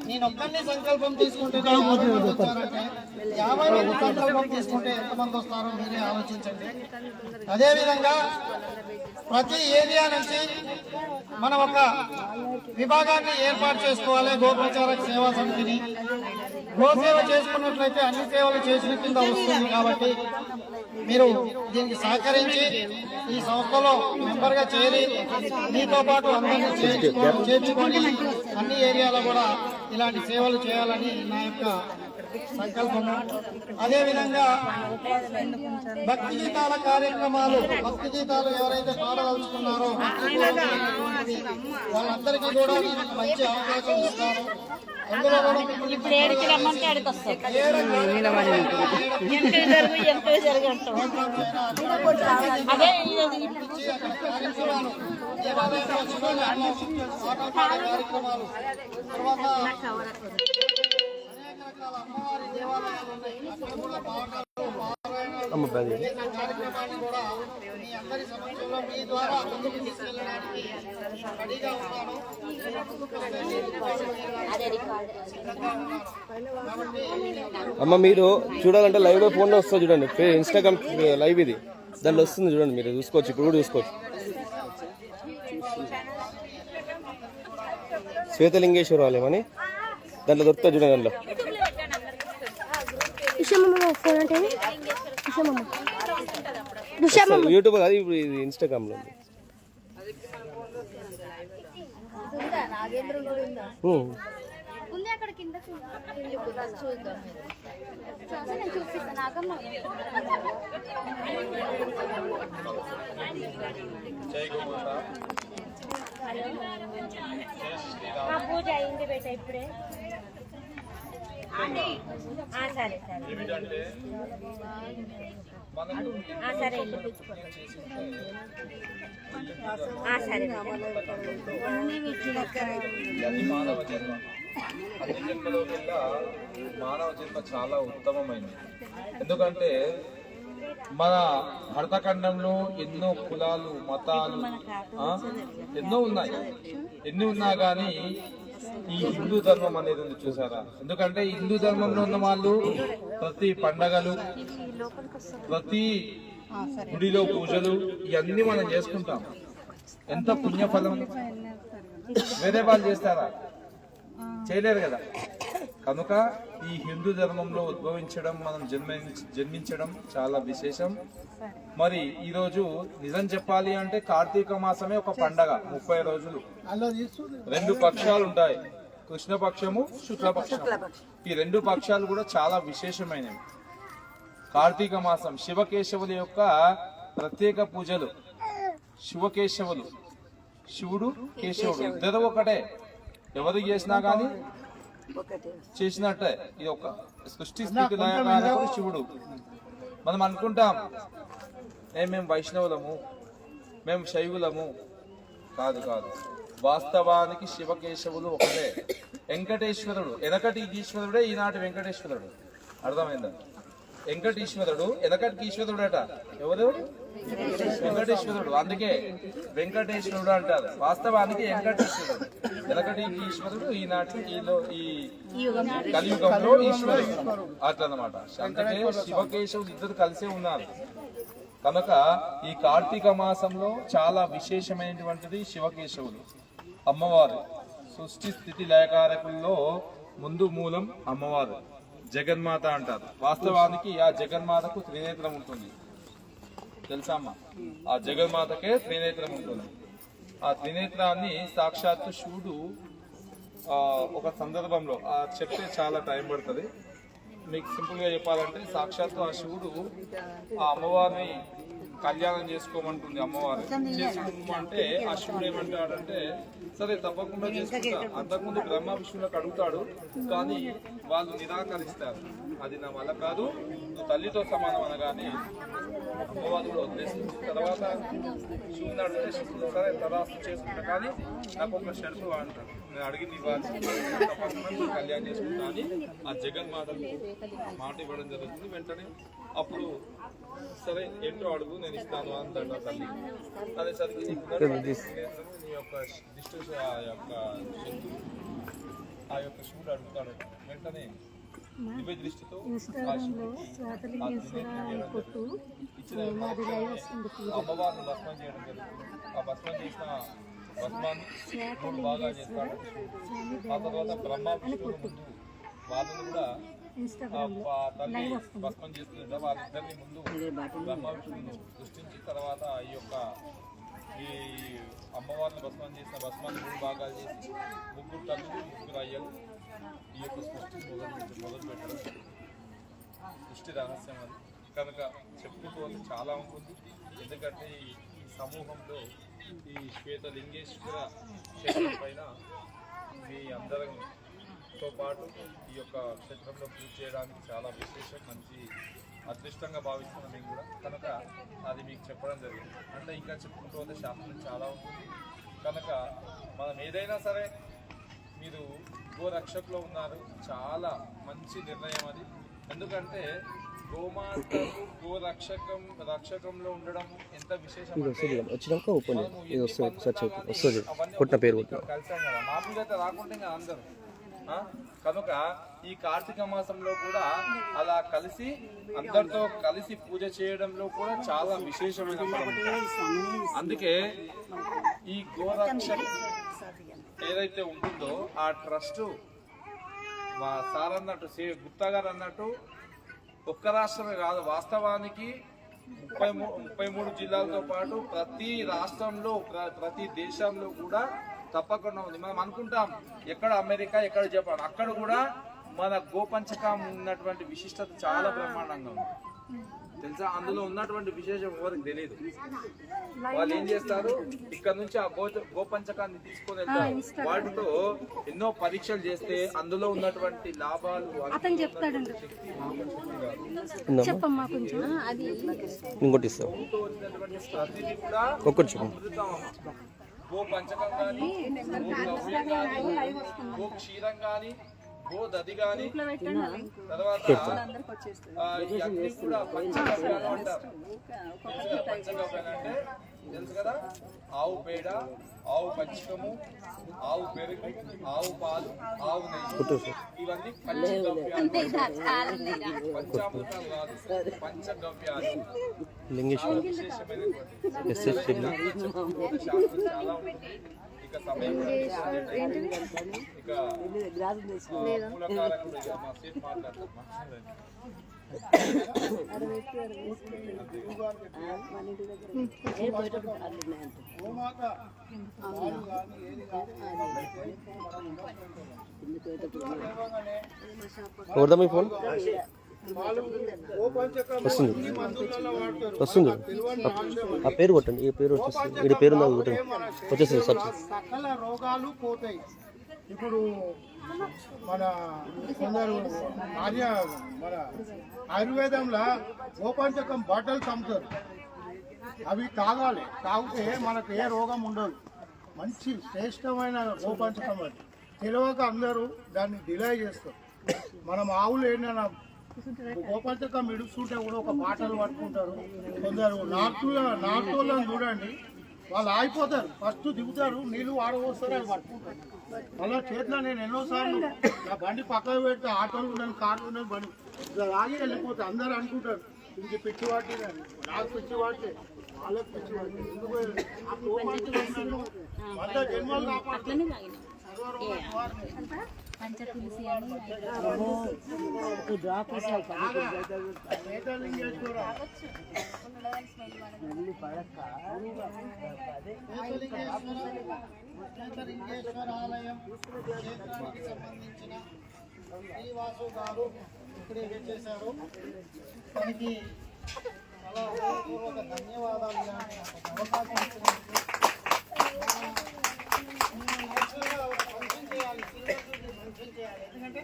నేను ఒక్కరిని సంకల్పం తీసుకుంటే 50 మంది సంకల్పం తీసుకుంటే ఎంతమంది వస్తారో మీరే ఆలోచించండి. అదేవిధంగా ప్రతి ఏరియా నుంచి మనం ఒక విభాగాన్ని ఏర్పాటు చేసుకోవాలి. గోప్రచారక సేవా సమితిని గోసేవ చేసుకున్నట్లయితే అన్ని సేవలు చేసిన కింద వస్తుంది. కాబట్టి మీరు దీనికి సహకరించి ఈ సంస్థలో మెంబర్గా చేరి మీతో పాటు అందరినీ చేర్చుకొని అన్ని ఏరియాలో కూడా ఇలాంటి సేవలు చేయాలని నా యొక్క సంకల్పము. అదేవిధంగా భక్తి గీతాల కార్యక్రమాలు, భక్తి గీతాలు ఎవరైతే పాడదలుచుకున్నారో వాళ్ళందరికీ కూడా నేను మంచి అవకాశం ఇస్తాను. అందులో కూడా కార్యక్రమాలు తర్వాత అమ్మవారి దేవాలయాలు ఉన్నాయి. అక్కడ కూడా కార్యక్రమాన్ని కూడా మీ అందరి సమక్షంలో మీ ద్వారా ముందుకు తీసుకెళ్ళడానికి రెడీగా ఉన్నాను. అమ్మ మీరు చూడాలంటే లైవ్ లో ఫోన్ లో వస్తుంది చూడండి, ఇన్స్టాగ్రామ్ లైవ్ ఇది దాంట్లో వస్తుంది చూడండి, మీరు చూసుకోవచ్చు, ఇప్పుడు కూడా చూసుకోవచ్చు. శ్వేతలింగేశ్వర ఆలయమని దాంట్లో దొరుకుతుంది చూడండి. దాంట్లో యూట్యూబ్ కాదు, ఇప్పుడు ఇది ఇన్స్టాగ్రామ్ లో ఉంది. పూజ అయింది బేట ఇప్పుడే. సరే సరే సరే సరే మానవ జన్మ చాలా ఉత్తమమైనది. ఎందుకంటే మన భరతఖండంలో ఎన్నో కులాలు, మతాలు ఎన్నో ఉన్నాయి. ఎన్ని ఉన్నా కానీ ఈ హిందూ ధర్మం అనేది ఉంది చూసారా. ఎందుకంటే హిందూ ధర్మంలో ఉన్న వాళ్ళు ప్రతి పండగలు, ప్రతి గుడిలో పూజలు ఇవన్నీ మనం చేసుకుంటాం. ఎంత పుణ్యఫలం. వేరే వాళ్ళు చేస్తారా? చేయలేరు కదా. కనుక ఈ హిందూ ధర్మంలో ఉద్భవించడం, మనం జన్మించడం చాలా విశేషం. మరి ఈరోజు నిజం చెప్పాలి అంటే కార్తీక మాసమే ఒక పండగ. 30 రోజులు 2 పక్షాలు ఉంటాయి, కృష్ణపక్షము, శుక్లపక్షం. ఈ 2 పక్షాలు కూడా చాలా విశేషమైనవి. కార్తీక మాసం శివకేశవుల యొక్క ప్రత్యేక పూజలు. శివకేశవులు, శివుడు కేశవుడు ఇద్దరు ఒకటే. ఎవరు చేసినా గాని చేసినట్టే. ఇది ఒక సృష్టి స్థితి లయకారకుడు శివుడు. మనం అనుకుంటాం మేము వైష్ణవులము, మేము శైవులము. కాదు కాదు, వాస్తవానికి శివకేశవులు ఒకటే. వెంకటేశ్వరుడు వెనకటి ఈశ్వరుడే ఈనాటి వెంకటేశ్వరుడు. అర్థమైందా? వెంకటేశ్వరుడు వెనకటి ఈశ్వరుడు అట. ఎవరు? వెంకటేశ్వరుడు. అందుకే వెంకటేశ్వరుడు అంటారు. వాస్తవానికి వెంకటేశ్వరుడు వెనకటి ఈశ్వరుడు, ఈనాటి ఈ కలియుగంలో ఈశ్వరుడు అట్లన్నమాట. అందుకే శివకేశవులు ఇద్దరు కలిసే ఉన్నారు. కనుక ఈ కార్తీక మాసంలో చాలా విశేషమైనటువంటిది శివకేశవులు. అమ్మవారు సృష్టి స్థితి లయకారకుల్లో ముందు మూలం అమ్మవారు, జగన్మాత అంటారు. వాస్తవానికి ఆ జగన్మాతకు త్రినేత్రం ఉంటుంది, తెలుసా అమ్మ? ఆ జగన్మాతకే త్రినేత్రం ఉంటుంది. ఆ త్రినేత్రాన్ని సాక్షాత్తు శివుడు ఒక సందర్భంలో చెప్తే చాలా టైం పడుతుంది. మీకు సింపుల్ గా చెప్పాలంటే సాక్షాత్తు ఆ శివుడు ఆ అమ్మవారిని కళ్యాణం చేసుకోమంటుంది. అమ్మవారు చేసుకోమంటే ఆ శివుడు ఏమంటాడంటే సరే తప్పకుండా చేసుకుంటా. అంతకుముందు బ్రహ్మ విష్ణువులకు అడుగుతాడు, కానీ వాళ్ళు నిరాకరిస్తారు. అది నా వల్ల కాదు, నువ్వు తల్లితో సమానం అనగానే అమ్మవారు కూడా వదిలేస్తుంది. తర్వాత శివుని అడిగితే శివుడు సరే తదాస్తు చేసుకుంటా, కానీ నాకు ఒక షరతు అంటాడు, నేను అడిగింది ఇవ్వాలి, తప్పకుండా కళ్యాణం చేసుకుంటా అని ఆ జగన్మాతకు మాట ఇవ్వడం జరుగుతుంది. వెంటనే అప్పుడు సరే ఏంటో అడుగు, నేను ఇస్తాను అంటాడు ఆ తల్లి. అదేసరికి నీ యొక్క దిష్టి యొక్క ఆ యొక్క శివుడు అడుగుతాడు. వెంటనే దివ్య దృష్టితో ఇన్స్టాగ్రామ్లో స్వాతలింగేశ్వర కొట్టు మాది లైవ్ వస్తుంది. అమ్మవారిని భస్మం చేయడం జరుగుతుంది. ఆ భస్మం చేసిన భస్మాన్ని 3 భాగాలు చేస్తాడు. ఆ తర్వాత బ్రహ్మ విష్ణువుల ముందు వాళ్ళని కూడా తల్లి భస్మం చేస్తుంటే వాళ్ళిద్దరిని ముందు బ్రహ్మ విష్ణువును సృష్టించి తర్వాత ఈ అమ్మవారిని భస్మం చేసిన భస్మాన్ని 3 భాగాలు చేసి 3 తల్లులు 3 అయ్యలు ఈ యొక్క సృష్టి మొదలు పెట్టడం సృష్టి రహస్యం అది. కనుక చెప్పుకోవాలి చాలా ఉంటుంది. ఎందుకంటే ఈ సమూహంలో ఈ శ్వేతలింగేశ్వర క్షేత్రం పైన మీ అందరితో పాటు ఈ యొక్క క్షేత్రంలో పూజ చేయడానికి చాలా విశేషం, మంచి అదృష్టంగా భావిస్తున్నాం మేము కూడా. కనుక అది మీకు చెప్పడం జరిగింది. అంటే ఇంకా చెప్పుకుంటూ పోతే శాస్త్రం చాలా ఉంటుంది. కనుక మనం ఏదైనా సరే మీరు గోరక్షకులో ఉన్నారు, చాలా మంచి నిర్ణయం అది. ఎందుకంటే గోమాతకు రక్షకంలో ఉండడం ఎంత విశేషం వచ్చినాక ఓపెన్ వస్తుంది కొట్టిన పేరు కలిసాం కదా, మామూలుగా అయితే రాకుంటే ఇంకా అందరూ. కనుక ఈ కార్తీక మాసంలో కూడా అలా కలిసి అందరితో కలిసి పూజ చేయడంలో కూడా చాలా విశేషమైన ఫలం. అందుకే ఈ గోరక్ష ఏదైతే ఉంటుందో ఆ ట్రస్ట్ మా సార్ అన్నట్టు గుప్తా గారు అన్నట్టు ఒక్క రాష్ట్రమే కాదు, వాస్తవానికి 33 జిల్లాలతో పాటు ప్రతి రాష్ట్రంలో ప్రతి దేశంలో కూడా తప్పకుండా ఉంది. మనం అనుకుంటాం ఎక్కడ అమెరికా, ఎక్కడ జపాన్, అక్కడ కూడా మన గోపంచకం ఉన్నటువంటి విశిష్టత చాలా బ్రహ్మాండంగా ఉంది తెలుసా. అందులో ఉన్నటువంటి విశేషం ఎవరికి తెలియదు. వాళ్ళు ఏం చేస్తారు, ఇక్కడ నుంచి ఆ గోపంచకాన్ని తీసుకొని వెళ్తారు. వాటితో ఎన్నో పరీక్షలు చేస్తే అందులో ఉన్నటువంటి లాభాలు అతను చెప్తాడండి. చెప్పమ్మా కొంచెం. అది ఇంకోటి ఇస్తాం ప్రతిదీ కూడా అమృతం. గోపంచకం కానీ, గో క్షీరం కానీ, గో దది కానీ, తర్వాత ఇవన్నీ కూడా పంచగవ్యాలు అంటారు. పంచగవ్యాలు అంటే తెలుసు కదా, ఆవు పేడ, ఆవు పంచకము, ఆవు పెరుగు, ఆవు పాలు, ఆవు నెయ్యి, ఇవన్నీ పంచగవ్యాలు. పంచామృతాలు కాదు, పంచగవ్యాలు. విశేషమైనటువంటి శాస్త్రం చాలా ఉంటుంది. ఇక సమయం ఇక మూలకారకుడు ఇక మా సేపు మాట్లాడతాం. ఎవరిదా మీ ఫోన్ వస్తుంది ఆ పేరు కొట్టండి. ఈ పేరు వచ్చేస్తుంది, ఈ పేరు కొట్టండి, వచ్చేస్తుంది సార్. సకల రోగాలు పోతాయి. ఇప్పుడు మన కొందరు మన ఆయుర్వేదంలో గోపంచకం బాటల్స్ అమ్ముతారు. అవి తాగాలి, తాగితే మనకు ఏ రోగం ఉండదు. మంచి శ్రేష్టమైన గోపంచకం అది. తెలియక అందరూ దాన్ని డిలే చేస్తారు. మనం ఆవులు ఏంటన్నా గోపంచకం ఇడుస్తుంటే కూడా ఒక బాటలు పట్టుకుంటారు. కొందరు నార్తోళ్ళని చూడండి, వాళ్ళు ఆగిపోతారు, ఫస్ట్ దిగుతారు, నీళ్ళు వాడబోస్తారు, అవి పట్టుకుంటారు. అలా చేతిలో నేను ఎన్నోసార్లు నా బండి పక్కన పెడితే ఆటోలు ఉన్నాయి, కార్లు ఉన్నాయి, బండి ఆగి వెళ్ళిపోతాయి. అందరూ అనుకుంటారు ఇంక పిచ్చి వాటి, నాకు పిచ్చి వాటి, వాళ్ళకి పిచ్చి వాటి. ఎందుకు వంద జన్మలు కాపాడుతుంది. పంచతులసి అని శ్వేతలింగేశ్వర ఆలయం క్షేత్రానికి సంబంధించిన శ్రీవాసు గారు ఇక్కడే వచ్చేశారు. దానికి చాలా హృదయపూర్వక ధన్యవాదాలు. అవకాశం ఇచ్చినందుకు. ఫంక్షన్ చేయాలి, ఫంక్షన్ చేయాలి. ఎందుకంటే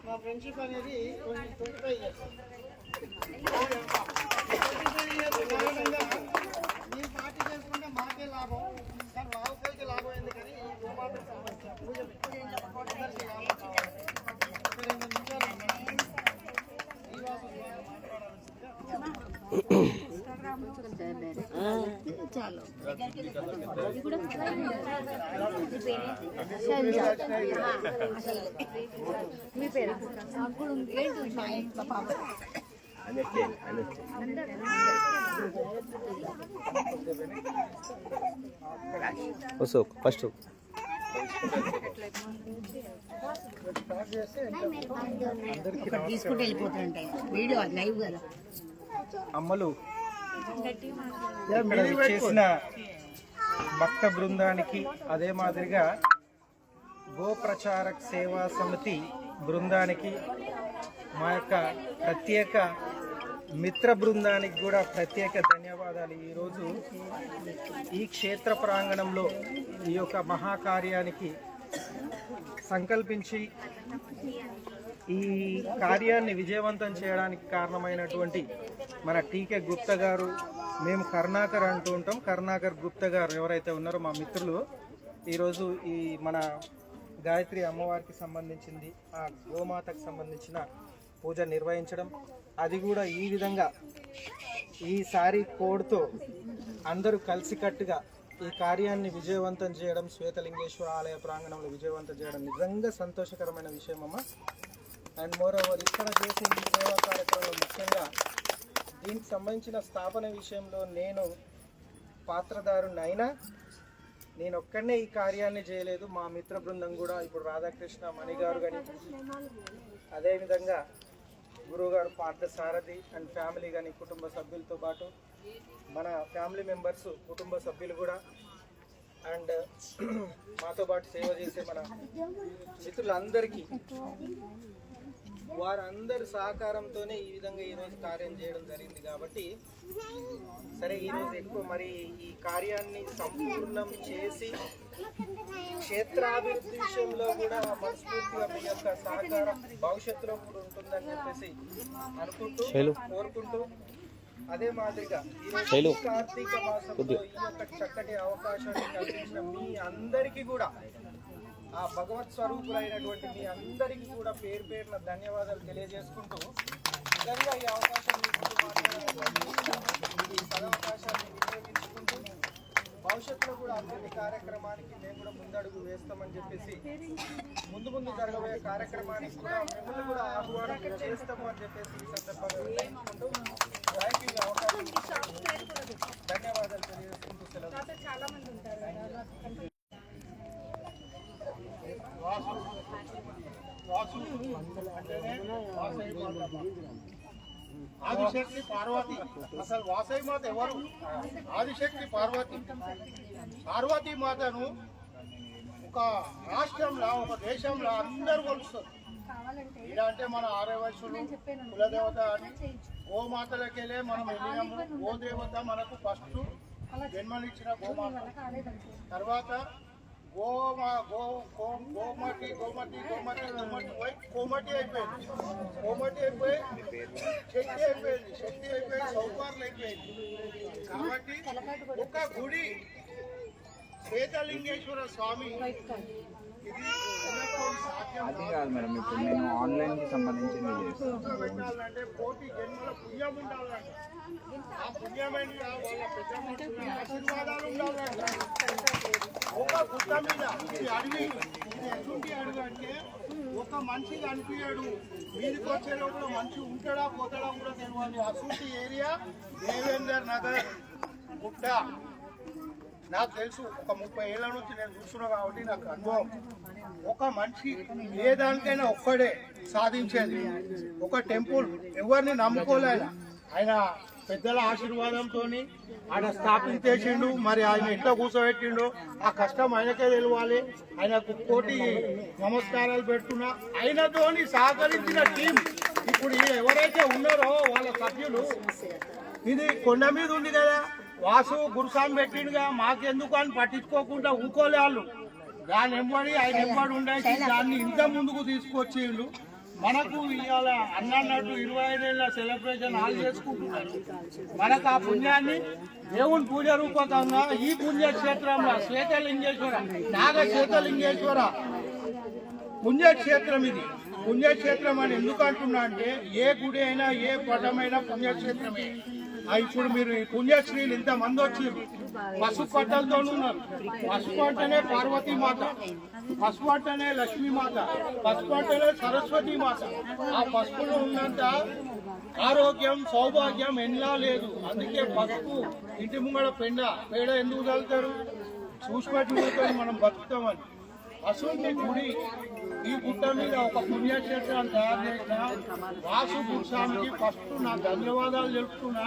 మా ఫ్రెండ్షిప్ అనేది 25 years. 25 years కారణంగా మేము పార్టీ చేసుకుంటే మాకే లాభం, కానీ రావుకైతే లాభం. ఎందుకని ఈ గోమాతకు సంబంధించిన పూజ అందరికీ లాభం కావాలి. 22 నిమిషాలు శ్రీవాసు మాట్లాడాల్సిందిగా చాలు మీ పేరు అప్పుడు ఏంటి మా ఇంట్లో పాప వస్తావు ఫస్ట్ తీసుకుంటూ వెళ్ళిపోతుంటాయి వీడియో లైవ్ కదా. అమ్మలు ఇక్కడ చేసిన భక్త బృందానికి అదే మాదిరిగా గో ప్రచారక్ సేవా సమితి బృందానికి మా యొక్క ప్రత్యేక మిత్ర బృందానికి కూడా ప్రత్యేక ధన్యవాదాలు. ఈరోజు ఈ క్షేత్ర ప్రాంగణంలో ఈ యొక్క మహాకార్యానికి సంకల్పించి ఈ కార్యాన్ని విజయవంతం చేయడానికి కారణమైనటువంటి మన టీకే గుప్తా గారు, మేము కరుణాకర్ అంటూ ఉంటాం, కరుణాకర్ గుప్తా గారు ఎవరైతే ఉన్నారో మా మిత్రులు, ఈరోజు ఈ మన గాయత్రి అమ్మవారికి సంబంధించింది ఆ గోమాతకు సంబంధించిన పూజ నిర్వహించడం, అది కూడా ఈ విధంగా ఈసారి కోడ్తో అందరూ కలిసికట్టుగా ఈ కార్యాన్ని విజయవంతం చేయడం, శ్వేతలింగేశ్వర ఆలయ ప్రాంగణంలో విజయవంతం చేయడం నిజంగా సంతోషకరమైన విషయం అమ్మ. అండ్ మోర్ ఓవర్ ఇక్కడ చేసే ఈ సేవా కార్యక్రమంలో ముఖ్యంగా దీనికి సంబంధించిన స్థాపన విషయంలో నేను పాత్రదారునైనా నేను ఒక్కడనే ఈ కార్యాన్ని చేయలేదు. మా మిత్ర బృందం కూడా ఇప్పుడు రాధాకృష్ణ మణి గారు కానీ, అదేవిధంగా గురువుగారు పార్థసారథి అండ్ ఫ్యామిలీ కానీ, కుటుంబ సభ్యులతో పాటు మన ఫ్యామిలీ మెంబర్స్ కుటుంబ సభ్యులు కూడా అండ్ మాతో పాటు సేవ చేసే మన మిత్రులందరికీ వారందరి సహకారంతోనే ఈ విధంగా ఈరోజు కార్యం చేయడం జరిగింది. కాబట్టి సరే ఈరోజు ఎక్కువ మరి ఈ కార్యాన్ని సంపూర్ణం చేసి క్షేత్రాభివృద్ధి విషయంలో కూడా మనస్ఫూర్తిగా మీ యొక్క సహకారం భవిష్యత్తులో కూడా ఉంటుందని చెప్పేసి అనుకుంటూ కోరుకుంటూ, అదే మాదిరిగా ఈరోజు కార్తీక మాసంలో ఈ యొక్క చక్కటి అవకాశాన్ని కల్పించిన మీ అందరికీ కూడా, ఆ భగవత్ స్వరూపులైనటువంటి మీ అందరికీ కూడా పేరు పేరున ధన్యవాదాలు తెలియజేసుకుంటూ, నిజంగా ఈ అవకాశాన్ని ఈ సదవకాశాన్ని వినియోగించుకుంటూ భవిష్యత్తులో కూడా అభివృద్ధి కార్యక్రమానికి మేము కూడా ముందడుగు వేస్తామని చెప్పేసి, ముందు జరగబోయే కార్యక్రమానికి కూడా మిమ్మల్ని కూడా ఆహ్వానం చేస్తాము అని చెప్పేసి ఈ సందర్భంగా నిర్ణయించుకుంటూ ఈ అవకాశం ధన్యవాదాలు తెలియజేసుకుంటూ సెలవు. ఆదిశక్తి పార్వతి. అసలు వాసవి మాత ఎవరు? ఆదిశక్తి పార్వతి. పార్వతీ మాతను ఒక రాష్ట్రంలో, ఒక దేశంలో అందరూ కొలుస్తారు. ఇలా అంటే మన ఆర్యవైశ్యులు కులదేవత అని గోమాతలకెళ్ళే మనం వెళ్ళినాము. గోదేవత మనకు ఫస్ట్ జన్మనిచ్చిన గోమాత, తర్వాత గోమటి అయిపోయింది. శక్తి అయిపోయి సౌకర్యాలు అయిపోయింది. కాబట్టి ఒక గుడి శ్వేతలింగేశ్వర స్వామి అది కాదు మేడం, ఇప్పుడు నేను ఆన్లైన్ కి సంబంధించింది పెట్టాలంటే కోటి జన్మల పుణ్యం ఉండాలంటే, ఆ పుణ్యమైన వాళ్ళ పెద్ద ఆశీర్వాదాలు ఉండాలంటే ఒక గుట్ట మీద ఇది అడవి, ఇది ఎటువంటి అడవి అంటే ఒక మనిషి కనిపించాడు, మీదికి వచ్చే లోపల మనిషి ఉంటాడా పోతాడా కూడా తెలియాలి. అసూటి ఏరియా దేవేందర్ నగర్ గుట్ట నాకు తెలుసు. ఒక 30 ఏళ్ళ నుంచి నేను చూస్తున్నా కాబట్టి నాకు అనుభవం. ఒక మనిషి ఏ దానికైనా ఒక్కడే సాధించేది. ఒక టెంపుల్ ఎవరిని నమ్ముకోలే ఆయన పెద్దల ఆశీర్వాదంతో ఆయన స్థాపించేసిండు. మరి ఆయన ఎట్లా కూర్చోబెట్టిండు ఆ కష్టం ఆయనకే తెలియాలి. ఆయనకు కోటి నమస్కారాలు పెడుతున్నా. ఆయనతోని సహకరించిన టీం ఇప్పుడు ఎవరైతే ఉన్నారో వాళ్ళ సభ్యులు, ఇది కొండ మీద ఉంది కదా, వాసు గురుస్వామి పెట్టిండుగా, మాకెందుకు అని పట్టించుకోకుండా ఊకోలే వాళ్ళు. దాని ఎంబడి ఆయన ఎంబడి ఉండేసి దాన్ని ఇంత ముందుకు తీసుకొచ్చిండు. మనకు ఇవాళ అన్నట్టు 25 ఏళ్ళ సెలబ్రేషన్ హాల్ చేసుకుంటున్నారు. మనకు ఆ పుణ్యాన్ని దేవుని పూజ రూపకంగా ఈ పుణ్యక్షేత్రంలో శ్వేతలింగేశ్వర శ్వేతలింగేశ్వర పుణ్యక్షేత్రం, ఇది పుణ్యక్షేత్రం అని ఎందుకు అంటున్నా అంటే ఏ గుడి అయినా ఏ పటమైనా పుణ్యక్షేత్రమే. ఇప్పుడు మీరు ఈ పుణ్యశ్రీలు ఇంతమంది వచ్చారు, పసుపు పట్టలతో ఉన్నారు. పసుపు అంటేనే పార్వతీ మాత, పసుపు అంటేనే లక్ష్మీ మాత, పసుపు అంటేనే సరస్వతి మాత. ఆ పసుపులో ఉన్నంత ఆరోగ్యం సౌభాగ్యం ఎన్నలా లేదు. అందుకే పసుపు ఇంటి ముంగడ పేడ ఎందుకు చల్లుతారు? చూసిపెట్టుకుంటే మనం బతుకుతామని. అసలు గుడి ఈ గుట్ట మీద ఒక పుణ్యక్షేత్రాన్ని తయారు చేసిన వాసు గురుస్వామికి ఫస్ట్ నా ధన్యవాదాలు తెలుపుతున్నా.